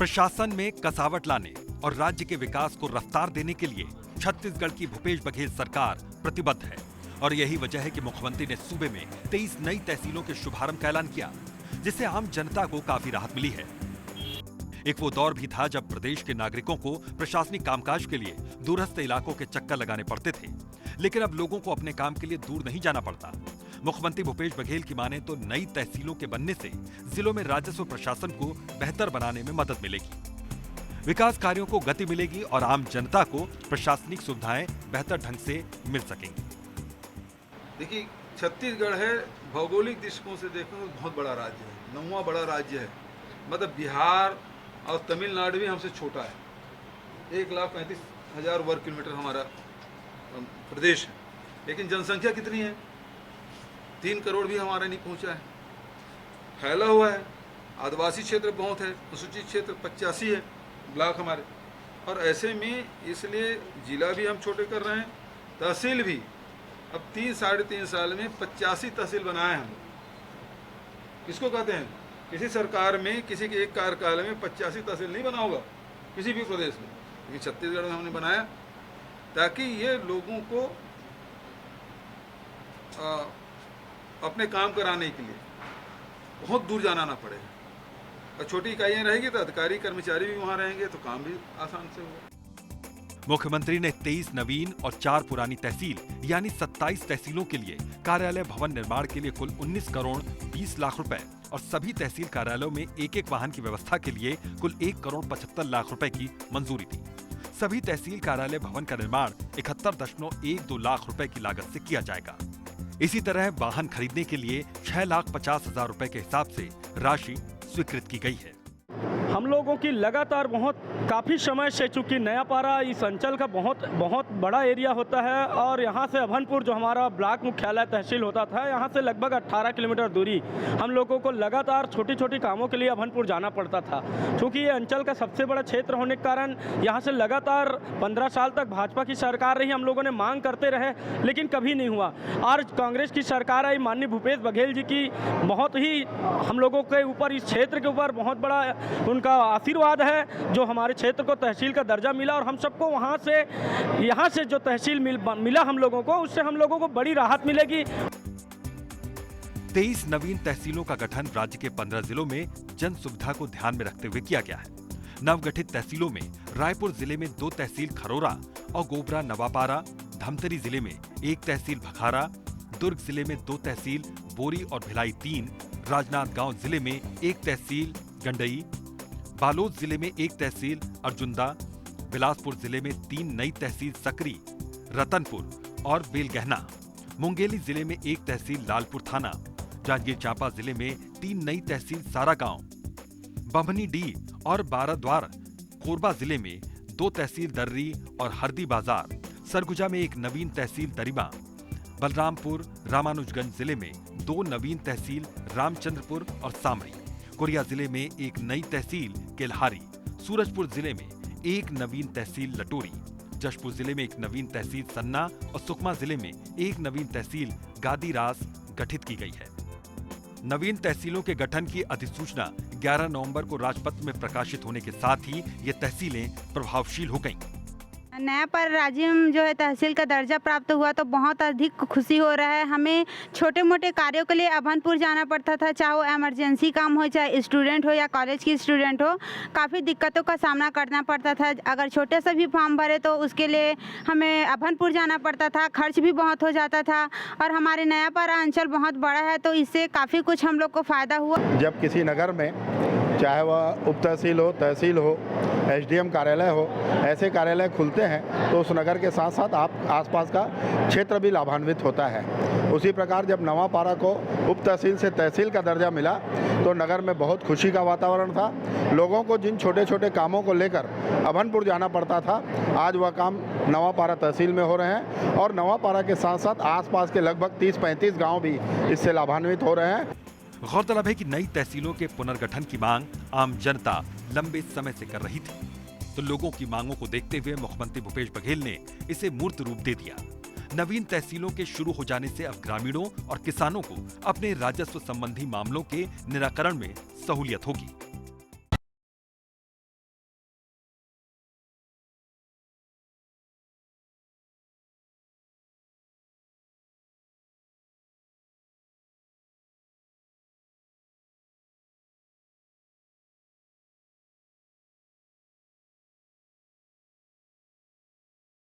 प्रशासन में कसावट लाने और राज्य के विकास को रफ्तार देने के लिए छत्तीसगढ़ की भूपेश बघेल सरकार प्रतिबद्ध है और यही वजह है कि मुख्यमंत्री ने सूबे में 23 नई तहसीलों के शुभारंभ का ऐलान किया, जिससे आम जनता को काफी राहत मिली है। एक वो दौर भी था जब प्रदेश के नागरिकों को प्रशासनिक कामकाज के लिए दूरस्थ इलाकों के चक्कर लगाने पड़ते थे, लेकिन अब लोगों को अपने काम के लिए दूर नहीं जाना पड़ता। मुख्यमंत्री भूपेश बघेल की माने तो नई तहसीलों के बनने से जिलों में राजस्व प्रशासन को बेहतर बनाने में मदद मिलेगी, विकास कार्यों को गति मिलेगी और आम जनता को प्रशासनिक सुविधाएं बेहतर ढंग से मिल सकेंगी। देखिए, छत्तीसगढ़ है, भौगोलिक दृष्टिकोण से देखें तो बहुत बड़ा राज्य है, 9वां बड़ा राज्य है। मतलब बिहार और तमिलनाडु भी हमसे छोटा है। 1,35,000 वर्ग किलोमीटर हमारा प्रदेश है, लेकिन जनसंख्या कितनी है? 3 करोड़ भी हमारा नहीं पहुंचा है। फैला हुआ है, आदिवासी क्षेत्र बहुत है, अनुसूचित क्षेत्र 85 है ब्लॉक हमारे। और ऐसे में इसलिए जिला भी हम छोटे कर रहे हैं, तहसील भी। अब 3-3.5 साल में 85 तहसील बनाए हम। किसको कहते हैं? किसी सरकार में, किसी के एक कार्यकाल में 85 तहसील नहीं बना होगा किसी भी प्रदेश में, लेकिन छत्तीसगढ़ में हमने बनाया ताकि ये लोगों को अपने काम कराने के लिए बहुत दूर जाना ना पड़े। और छोटी इकाइयां रहेगी तो अधिकारी कर्मचारी भी वहां रहेंगे तो काम भी आसान से होगा। मुख्यमंत्री ने 23 नवीन और 4 पुरानी तहसील यानी 27 तहसीलों के लिए कार्यालय भवन निर्माण के लिए कुल 19 करोड़ 20 लाख रुपए और सभी तहसील कार्यालयों में एक वाहन की व्यवस्था के लिए कुल 1 करोड़ 75 लाख रुपए की मंजूरी दी। सभी तहसील कार्यालय भवन का निर्माण 71.12 लाख रुपए की लागत से किया जाएगा। इसी तरह वाहन खरीदने के लिए 6,50,000 रुपए के हिसाब से राशि स्वीकृत की गई है। हम लोगों की लगातार काफ़ी समय से, चूँकि नयापारा इस अंचल का बहुत बड़ा एरिया होता है और यहाँ से अभनपुर जो हमारा ब्लॉक मुख्यालय तहसील होता था, यहाँ से लगभग 18 किलोमीटर दूरी हम लोगों को लगातार छोटी छोटी कामों के लिए अभनपुर जाना पड़ता था। चूँकि ये अंचल का सबसे बड़ा क्षेत्र होने के कारण यहाँ से लगातार 15 साल तक भाजपा की सरकार रही, हम लोगों ने मांग करते रहे लेकिन कभी नहीं हुआ। और कांग्रेस की सरकार आई, माननीय भूपेश बघेल जी की बहुत ही हम लोगों के ऊपर, इस क्षेत्र के ऊपर बहुत बड़ा उनका आशीर्वाद है जो हमारे क्षेत्र को तहसील का दर्जा मिला और हम सबको यहाँ से जो तहसील मिला हम लोगों को, उससे हम लोगों को बड़ी राहत मिलेगी। 23 नवीन तहसीलों का गठन राज्य के 15 जिलों में जन सुविधा को ध्यान में रखते हुए किया गया है। नवगठित तहसीलों में रायपुर जिले में 2 तहसील खरोरा और गोबरा नवापारा, धमतरी जिले में 1 तहसील भखारा, दुर्ग जिले में 2 तहसील बोरी और भिलाई 3, राजनांदगांव जिले में 1 तहसील गंडई, बालोद जिले में 1 तहसील अर्जुंदा, बिलासपुर जिले में 3 नई तहसील सकरी, रतनपुर और बेलगहना, मुंगेली जिले में 1 तहसील लालपुर थाना, जांजगीर चांपा जिले में 3 नई तहसील सारागांव, बम्हनी डी और बाराद्वार, कोरबा जिले में 2 तहसील दर्री और हरदी बाजार, सरगुजा में 1 नवीन तहसील दरिमा, बलरामपुर रामानुजगंज जिले में 2 नवीन तहसील रामचंद्रपुर और सामरी, कोरिया जिले में 1 नई तहसील केल्हारी, सूरजपुर जिले में 1 नवीन तहसील लटोरी, जशपुर जिले में 1 नवीन तहसील सन्ना और सुकमा जिले में 1 नवीन तहसील गादीरास गठित की गई है। नवीन तहसीलों के गठन की अधिसूचना 11 नवंबर को राजपत्र में प्रकाशित होने के साथ ही ये तहसीलें प्रभावशील हो गईं। नयापारा राज्य में जो है तहसील का दर्जा प्राप्त हुआ तो बहुत अधिक खुशी हो रहा है। हमें छोटे मोटे कार्यों के लिए अभनपुर जाना पड़ता था, चाहे वो इमरजेंसी काम हो, चाहे स्टूडेंट हो या कॉलेज की स्टूडेंट हो, काफ़ी दिक्कतों का सामना करना पड़ता था। अगर छोटे से भी फॉर्म भरे तो उसके लिए हमें अभनपुर जाना पड़ता था, खर्च भी बहुत हो जाता था। और हमारे नयापारा अंचल बहुत बड़ा है तो इससे काफ़ी कुछ हम लोग को फ़ायदा हुआ। जब किसी नगर में, चाहे वह उप तहसील हो, तहसील हो, एसडीएम कार्यालय हो, ऐसे कार्यालय खुलते हैं तो उस नगर के साथ साथ आसपास का क्षेत्र भी लाभान्वित होता है। उसी प्रकार जब नवापारा को उप तहसील से तहसील का दर्जा मिला तो नगर में बहुत खुशी का वातावरण था। लोगों को जिन छोटे छोटे कामों को लेकर अभनपुर जाना पड़ता था, आज वह काम नवापारा तहसील में हो रहे हैं और नवापारा के साथ साथ आसपास के लगभग 30-35 गाँव भी इससे लाभान्वित हो रहे हैं। गौरतलब है कि नई तहसीलों के पुनर्गठन की मांग आम जनता लंबे समय से कर रही थी, तो लोगों की मांगों को देखते हुए मुख्यमंत्री भूपेश बघेल ने इसे मूर्त रूप दे दिया। नवीन तहसीलों के शुरू हो जाने से अब ग्रामीणों और किसानों को अपने राजस्व संबंधी मामलों के निराकरण में सहूलियत होगी।